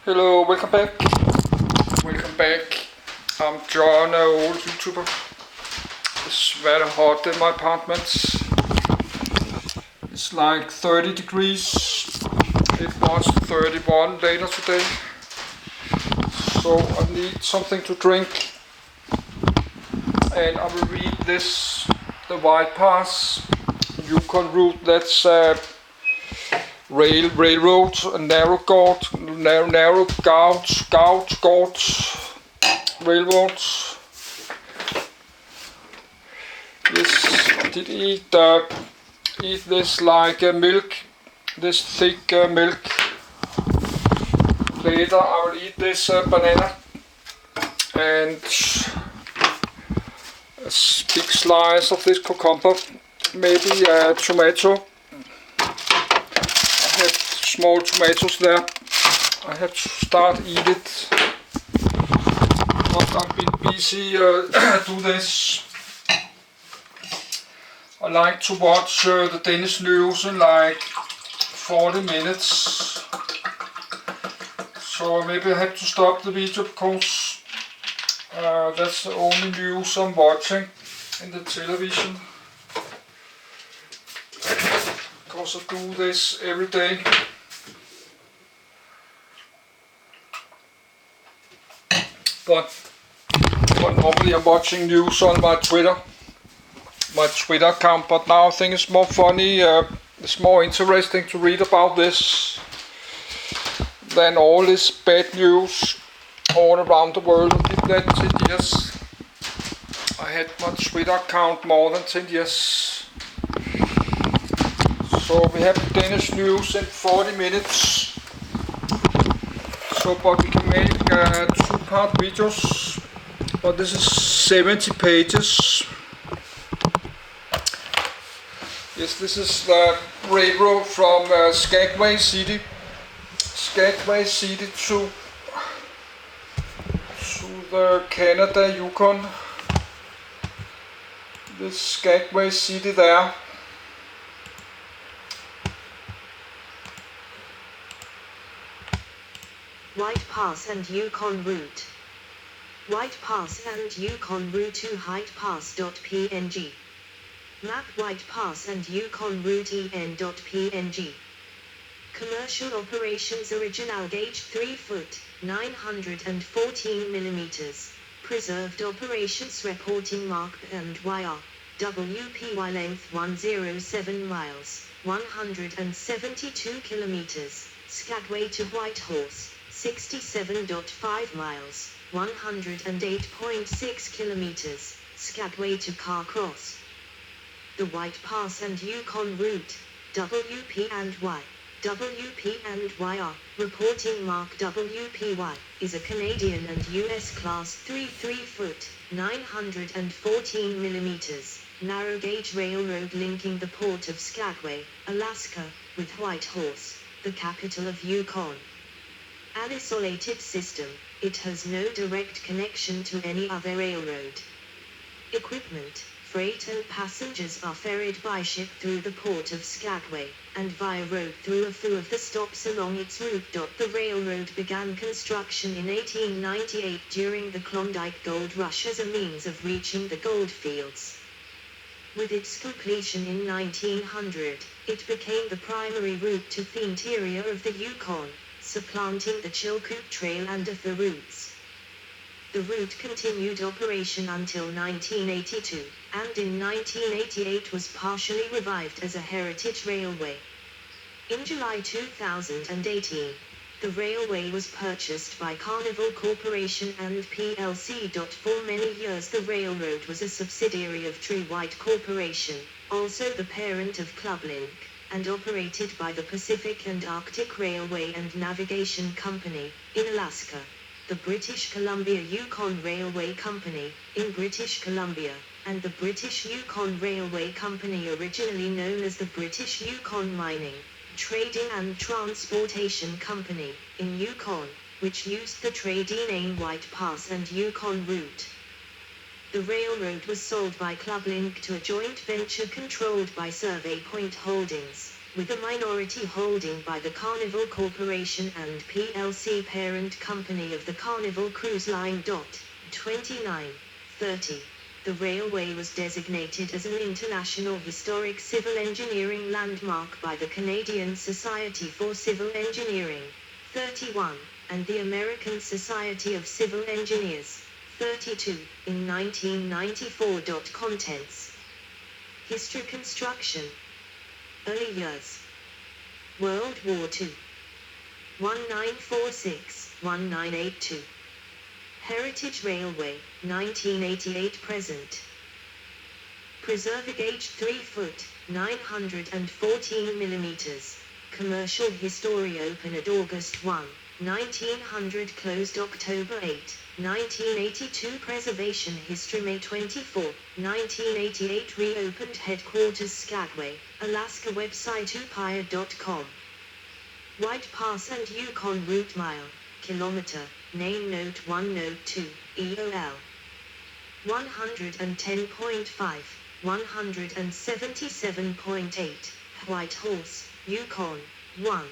Hello, welcome back. Welcome back. I'm John, an old YouTuber. It's very hot in my apartment. It's like 30 degrees. It was 31 later today. So I need something to drink. And I will read this, the White Pass, Yukon route. That's railroad, narrow gauge railroads. This did eat this like milk, this thick milk. Later I will eat this banana and a big slice of this cucumber, maybe a tomato. I have small tomatoes there. I have to start eat it. But I've been busy do this. I like to watch the Danish news in like 40 minutes. So maybe I have to stop the video because that's the only news I'm watching in the television. Because I do this every day. But normally I'm watching news on my Twitter account, but now I think it's more funny, it's more interesting to read about this than all this bad news all around the world. I did that 10 years. I had my Twitter account more than 10 years. So we have Danish news in 40 minutes. So, but we can make 2-part videos. But this is 70 pages. Yes, this is the railroad from Skagway City to the Canada Yukon. This Skagway City there. White Pass and Yukon route. White Pass and Yukon route to whitepass.png. Map White Pass and Yukon route en.png. Commercial operations original gauge 3 foot, 914 millimeters. Preserved operations reporting mark and YR. WPY length 107 miles, 172 kilometers. Skagway to Whitehorse, 67.5 miles, 108.6 kilometers. Skagway to Carcross. The White Pass and Yukon route, WP and Y. WP and YR, reporting mark WPY, is a Canadian and US Class 3 3-foot, 914 millimeters, narrow gauge railroad linking the port of Skagway, Alaska, with Whitehorse, the capital of Yukon. An isolated system, it has no direct connection to any other railroad. Equipment, freight and passengers are ferried by ship through the port of Skagway, and via road through a few of the stops along its route. The railroad began construction in 1898 during the Klondike Gold Rush as a means of reaching the gold fields. With its completion in 1900, it became the primary route to the interior of the Yukon, supplanting the Chilkoot Trail and other routes. The route continued operation until 1982, and in 1988 was partially revived as a heritage railway. In July 2018, the railway was purchased by Carnival Corporation and plc. For many years the railroad was a subsidiary of True White Corporation, also the parent of Clublink, and operated by the Pacific and Arctic Railway and Navigation Company, in Alaska. The British Columbia Yukon Railway Company, in British Columbia, and the British Yukon Railway Company, originally known as the British Yukon Mining, Trading and Transportation Company, in Yukon, which used the tradie name White Pass and Yukon route. The railroad was sold by Clublink to a joint venture controlled by Survey Point Holdings, with a minority holding by the Carnival Corporation and plc parent company of the Carnival Cruise Line. 2930. The railway was designated as an International Historic Civil Engineering Landmark by the Canadian Society for Civil Engineering. 31. And the American Society of Civil Engineers. 32. In 1994. Contents. History. Construction. Early years. World War II. 1946-1982. Heritage Railway, 1988 present. Preserve gauge 3 foot, 914 mm. Commercial history opened August 1, 1900 closed October 8, 1982. Preservation history May 24, 1988 reopened headquarters Skagway, Alaska. Website upire.com. White Pass and Yukon route mile, kilometer, name note 1 note 2, EOL 110.5, 177.8, White Horse, Yukon 1,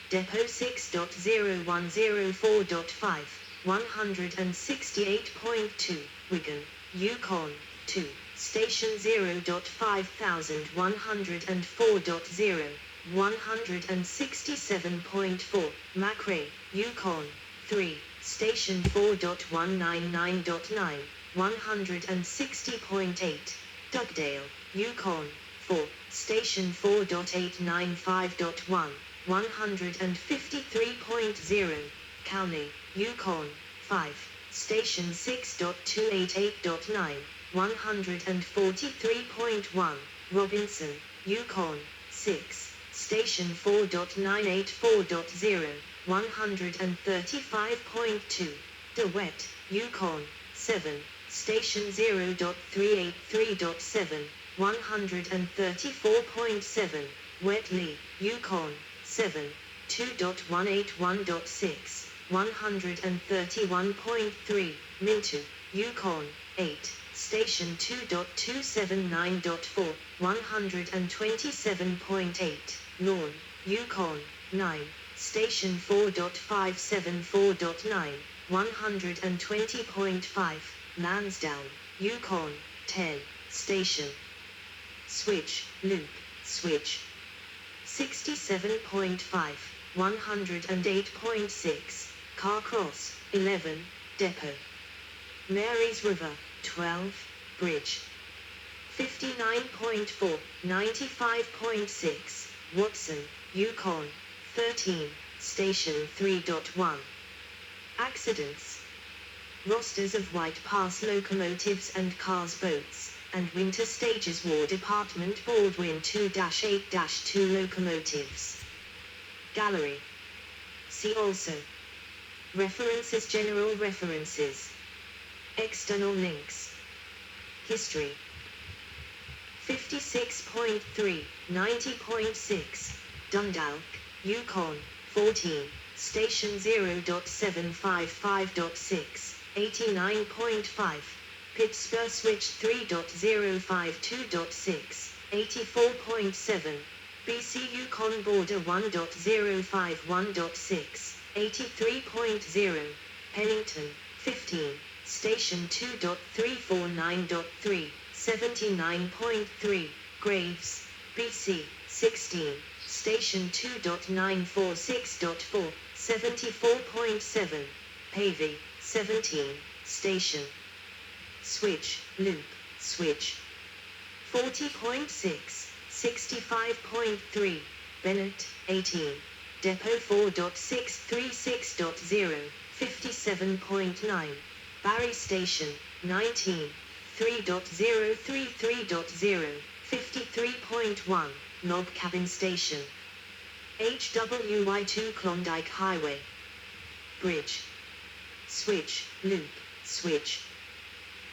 Depot 6.0104.5, 168.2, Wigan, Yukon 2, Station 0.5104.0, 167.4, Macrae, Yukon 3, Station 4.199.9, 160.8, Dugdale, Yukon 4, Station 4.895.1, 153.0, Cowney, Yukon 5, Station 6.288.9, 143.1, Robinson, Yukon 6, Station 4.984.0, 135.2, DeWitt, Yukon 7, Station 0.383.7, 134.7, Wheatley, Yukon 7, 2.181.6, 131.3, Mintu, Yukon 8, Station 2.279.4, 127.8, Lorne, Yukon 9, Station 4.574.9, 120.5, Lansdowne, Yukon 10, Station Switch, Loop, Switch 67.5, 108.6, Carcross 11, Depot Marys River 12, Bridge 59.4, 95.6, Watson, Yukon 13, Station 3.1. Accidents. Rosters of White Pass locomotives and cars. Boats and winter stages. War Department Baldwin 2-8-2 locomotives. Gallery. See also. References. General references. External links. History. 56.3, 90.6, Dundalk, Yukon 14, Station 0.755.6, 89.5, Pittsburgh Switch 3.052.6, 84.7, BC Yukon Border 1.051.6, 83.0, Pennington 15, Station 2.349.3, 79.3, Graves, BC 16, Station 2.946.4, 74.7, Pavey 17, Station Switch, Loop, Switch 40.6, 65.3, Bennett 18, Depot 4.636.0, 57.9, Barry Station 19, 3.033.0, 53.1, Log Cabin Station HWY2 Klondike Highway Bridge Switch, Loop, Switch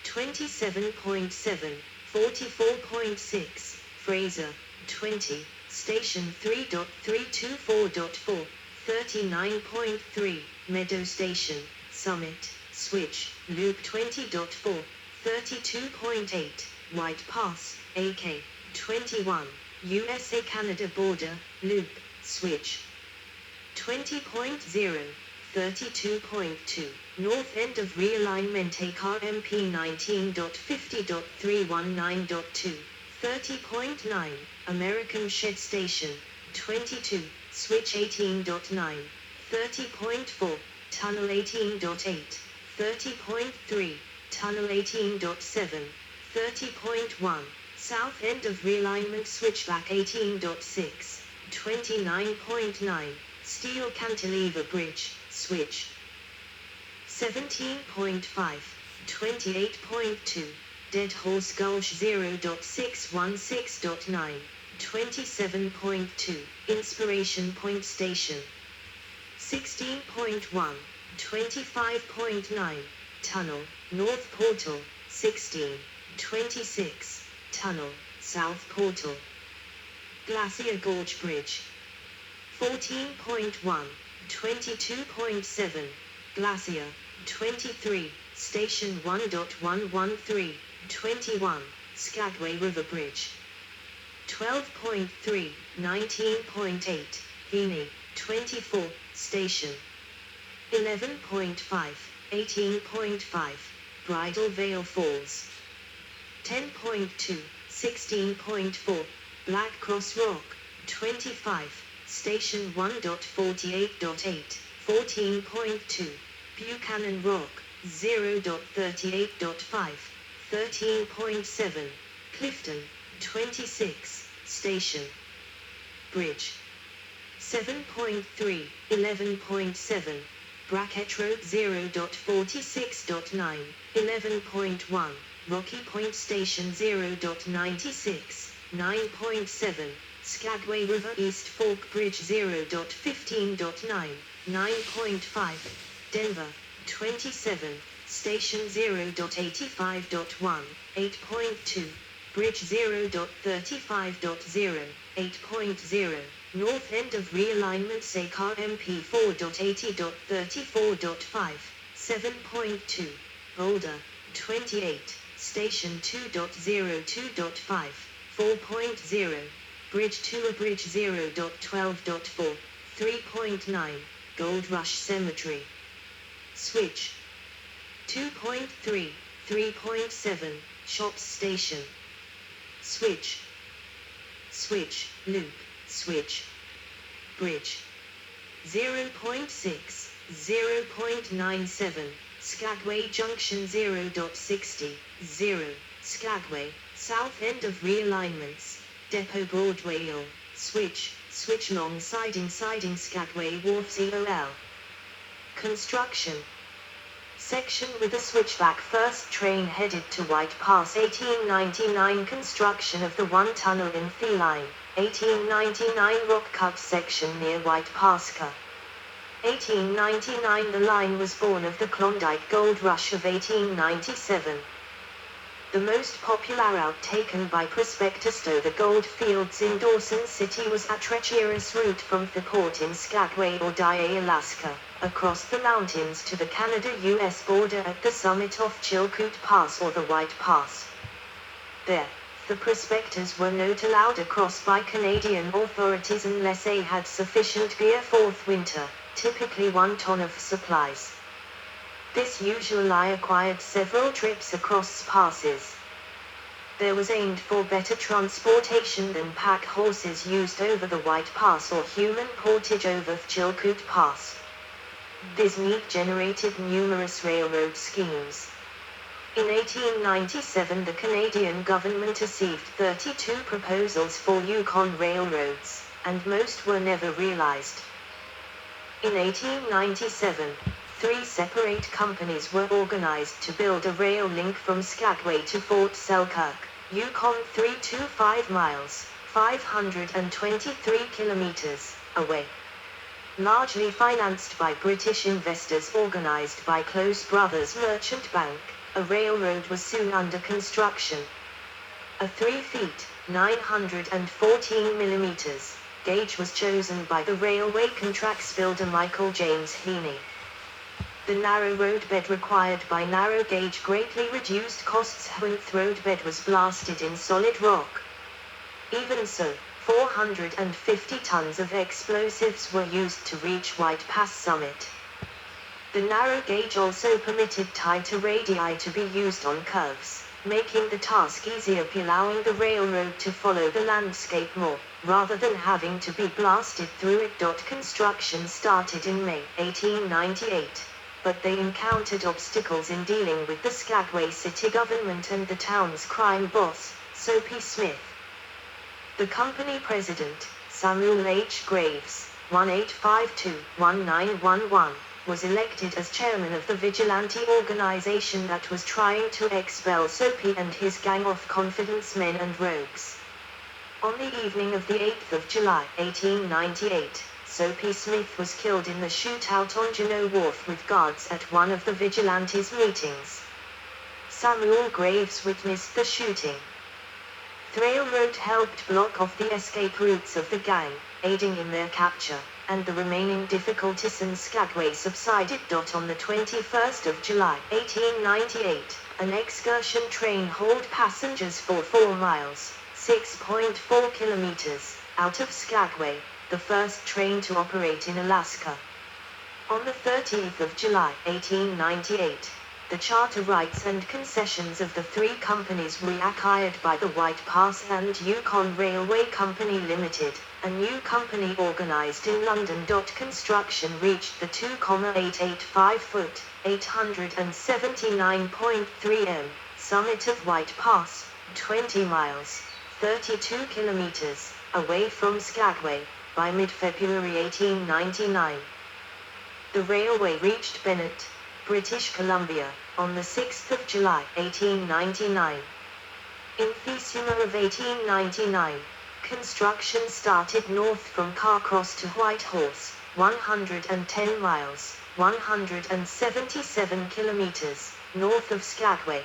27.7, 44.6, Fraser 20, Station 3.324.4, 39.3, Meadow Station, Summit, Switch, Loop 20.4, 32.8, White Pass, AK 21, USA-Canada border, loop, switch. 20.0, 32.2, north end of realignment ARMP 19.50.319.2, 30.9, American Shed Station, 22, switch 18.9, 30.4, tunnel 18.8, 30.3, tunnel 18.7, 30.1, south end of realignment switchback 18.6, 29.9, steel cantilever bridge, switch. 17.5, 28.2, Dead Horse Gulch 0.616.9, 27.2, Inspiration Point Station. 16.1, 25.9, Tunnel, North Portal, 16, 26, Tunnel, South Portal. Glacier Gorge Bridge. 14.1, 22.7, Glacier, 23, Station 1.113, 21, Skagway River Bridge. 12.3, 19.8, Heaney, 24, Station. 11.5, 18.5, Bridal Veil Falls. 10.2, 16.4, Black Cross Rock, 25, Station 1.48.8, 14.2, Buchanan Rock, 0.38.5, 13.7, Clifton, 26, Station. Bridge. 7.3, 11.7, Brackett Road 0.46.9, 11.1, Rocky Point Station 0.96, 9.7, Skagway River East Fork Bridge 0.15.9, 9.5, Denver, 27, Station 0.85.1, 8.2, Bridge 0.35.0, 8.0, North End of Realignment SACAR MP 4.80.34.5, 7.2, Boulder, 28, Station 2.02.5, 4.0, Bridge 2 Bridge 0.12.4, 3.9, Gold Rush Cemetery. Switch. 2.3, 3.7, Shops Station. Switch. Switch, loop, switch. Bridge. 0.6, 0.97, Skagway Junction 0.60, 0, Skagway, south end of realignments, Depot Broadway Hill, switch, switch long siding Skagway Wharf COL. Construction. Section with a switchback first train headed to White Pass 1899 construction of the one tunnel in Thea Line, 1899 rock cut section near White Pass. 1899 the line was born of the Klondike Gold Rush of 1897. The most popular route taken by prospectors to the gold fields in Dawson City was a treacherous route from the port in Skagway or Dye, Alaska, across the mountains to the Canada-US border at the summit of Chilkoot Pass or the White Pass. There, the prospectors were not allowed across by Canadian authorities unless they had sufficient gear for the winter, typically 1 ton of supplies. This usually acquired several trips across passes. There was aimed for better transportation than pack horses used over the White Pass or human portage over the Chilkoot Pass. This need generated numerous railroad schemes. In 1897 the Canadian government received 32 proposals for Yukon railroads, and most were never realized. In 1897, 3 separate companies were organized to build a rail link from Skagway to Fort Selkirk, Yukon 325 miles, 523 kilometers, away. Largely financed by British investors organized by Close Brothers Merchant Bank, a railroad was soon under construction. A 3 feet, 914 millimeters, gauge was chosen by the railway contracts builder Michael James Heaney. The narrow roadbed required by narrow gauge greatly reduced costs when the roadbed was blasted in solid rock. Even so, 450 tons of explosives were used to reach White Pass summit. The narrow gauge also permitted tighter radii to be used on curves, making the task easier by allowing the railroad to follow the landscape more, rather than having to be blasted through it. Construction started in May 1898, but they encountered obstacles in dealing with the Skagway city government and the town's crime boss, Soapy Smith. The company president, Samuel H. Graves, 1852-1911, was elected as chairman of the vigilante organization that was trying to expel Soapy and his gang of confidence men and rogues. On the evening of the 8th of July 1898, Soapy Smith was killed in the shootout on Juneau Wharf with guards at one of the vigilantes' meetings. Samuel Graves witnessed the shooting. The railroad helped block off the escape routes of the gang, aiding in their capture, and the remaining difficulties in Skagway subsided. On the 21st of July 1898, an excursion train hauled passengers for 4 miles, 6.4 kilometers, out of Skagway, the first train to operate in Alaska. On the 30th of July 1898, the charter rights and concessions of the 3 companies were acquired by the White Pass and Yukon Railway Company Limited, a new company organized in London. Construction reached the 2,885-foot, 879.3 m, summit of White Pass, 20 miles, 32 kilometers, away from Skagway, by mid-February 1899. The railway reached Bennett, British Columbia, on the 6th of July 1899. In the summer of 1899, construction started north from Carcross to Whitehorse, 110 miles, 177 kilometers, north of Skagway.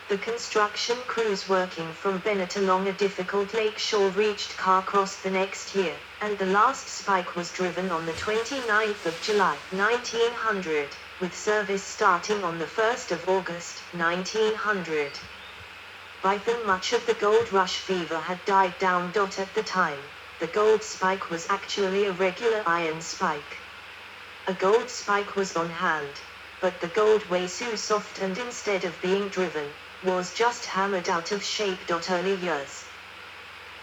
The construction crews working from Bennett along a difficult lake shore reached Carcross the next year, and the last spike was driven on the 29th of July 1900, with service starting on the 1st of August 1900. By then much of the gold rush fever had died down. At the time, the gold spike was actually a regular iron spike. A gold spike was on hand, but the gold way so soft and instead of being driven, was just hammered out of shape. Early years.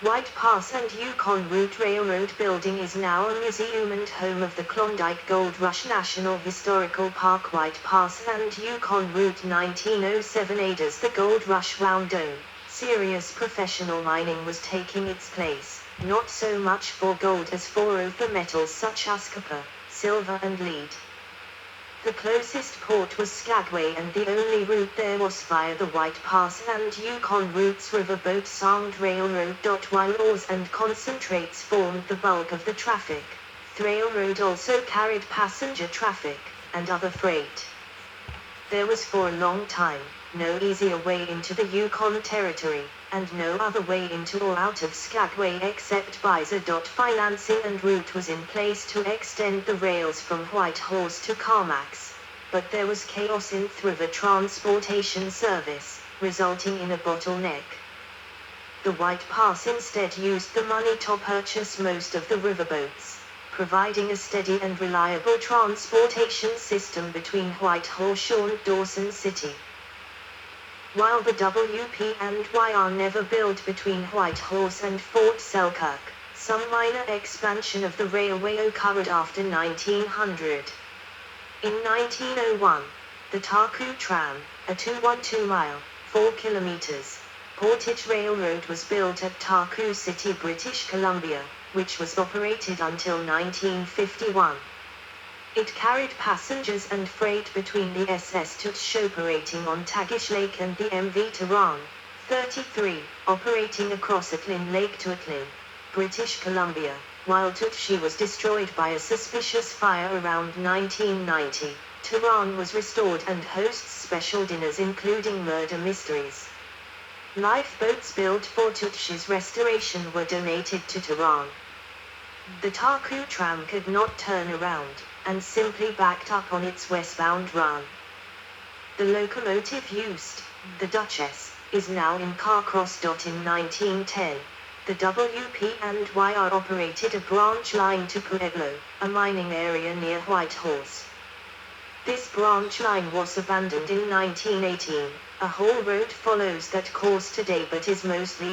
White Pass and Yukon Route Railroad Building is now a museum and home of the Klondike Gold Rush National Historical Park. White Pass and Yukon Route 1907. As the gold rush wound on, serious professional mining was taking its place, not so much for gold as for other metals such as copper, silver and lead. The closest port was Skagway and the only route there was via the White Pass and Yukon routes riverboat Sound Railroad. While ores and concentrates formed the bulk of the traffic, the railroad also carried passenger traffic and other freight. There was for a long time no easier way into the Yukon Territory, and no other way into or out of Skagway except by the financing and route was in place to extend the rails from Whitehorse to Carmacks, but there was chaos in the river transportation service, resulting in a bottleneck. The White Pass instead used the money to purchase most of the riverboats, providing a steady and reliable transportation system between Whitehorse and Dawson City. While the WP and Y are never built between Whitehorse and Fort Selkirk, some minor expansion of the railway occurred after 1900. In 1901, the Taku Tram, a 212-mile, 4 kilometers, portage railroad was built at Taku City, British Columbia, which was operated until 1951. It carried passengers and freight between the SS Tutsh operating on Tagish Lake and the MV Tehran, 33, operating across Atlin Lake to Atlin, British Columbia, while Tutshi was destroyed by a suspicious fire around 1990. Tehran was restored and hosts special dinners including murder mysteries. Lifeboats built for Tutshi's restoration were donated to Tehran. The Taku tram could not turn around, and simply backed up on its westbound run. The locomotive used, the Duchess, is now in Carcross. In 1910, The WP&YR operated a branch line to Pueblo, a mining area near Whitehorse. This branch line was abandoned in 1918. A whole road follows that course today but is mostly